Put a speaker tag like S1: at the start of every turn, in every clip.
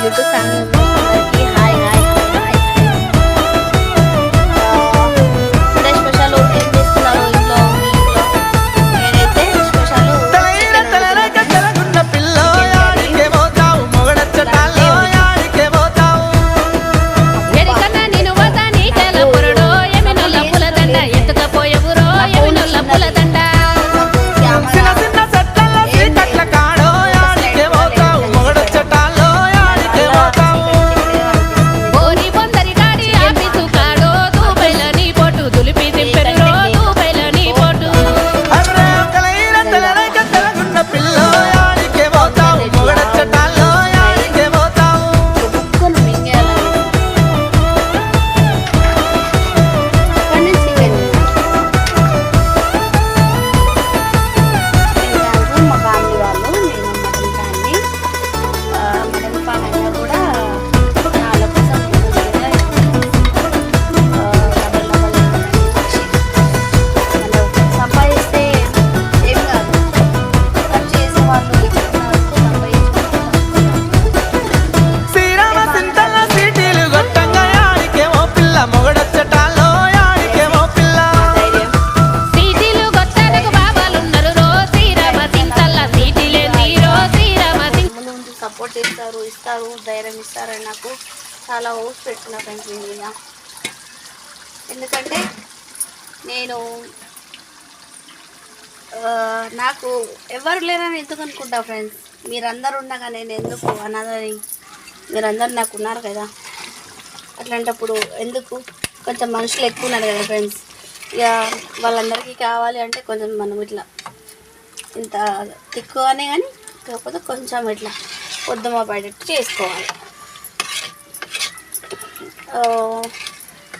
S1: YouTube family అందరికీ hi hi hi today special ఏం చేస్తున్నారు ఇంట్లో మీ ఇంట్లో? నేనైతే స్పెషల్ సపోర్ట్ ఇస్తారు ధైర్యం ఇస్తారని నాకు చాలా హోప్స్ పెట్టుకున్నా ఫ్రెండ్స్ మీ మీద. ఎందుకంటే నేను నాకు ఎవరు లేరని ఎందుకు అనుకుంటా ఫ్రెండ్స్. మీరందరూ ఉండగా నేను ఎందుకు అన్నదని మీరందరూ నాకు ఉన్నారు కదా. అట్లాంటప్పుడు ఎందుకు కొంచెం మనుషులు ఎక్కువ ఉన్నారు కదా ఫ్రెండ్స్. ఇక వాళ్ళందరికీ కావాలి అంటే కొంచెం మనం ఇట్లా ఇంత తిక్కువనే కానీ కాకపోతే కొంచెం ఇట్లా పొద్దుమ పడేట్టు చేసుకోవాలి.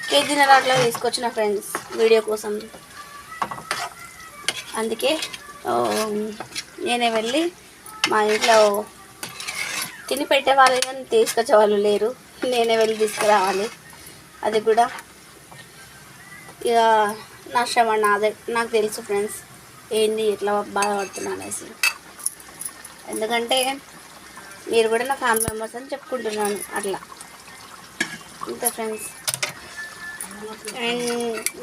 S1: కేజీన్నర అట్లా తీసుకొచ్చిన ఫ్రెండ్స్ వీడియో కోసం. అందుకే నేనే వెళ్ళి మా ఇంట్లో తిని పెట్టే వాళ్ళు కానీ తీసుకొచ్చే వాళ్ళు లేరు. నేనే వెళ్ళి తీసుకురావాలి. అది కూడా ఇక నా శ్రమ నాదే. నాకు తెలుసు ఫ్రెండ్స్ ఏంది ఎట్లా బాధపడుతున్నా అనేసి. ఎందుకంటే మీరు కూడా నా ఫ్యామిలీ మెంబర్స్ అని చెప్పుకుంటున్నాను అట్లా. ఇంత ఫ్రెండ్స్. అండ్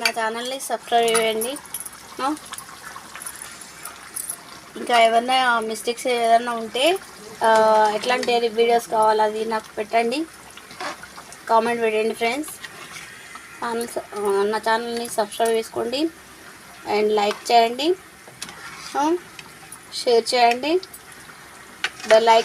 S1: నా ఛానల్ని సబ్స్క్రైబ్ చేయండి. ఇంకా ఏమన్నా మిస్టేక్స్ ఏదైనా ఉంటే ఎట్లాంటి వీడియోస్ కావాలి అది నాకు పెట్టండి, కామెంట్ పెట్టండి ఫ్రెండ్స్. నా ఛానల్ని సబ్స్క్రైబ్ చేసుకోండి అండ్ లైక్ చేయండి, షేర్ చేయండి. Bell icon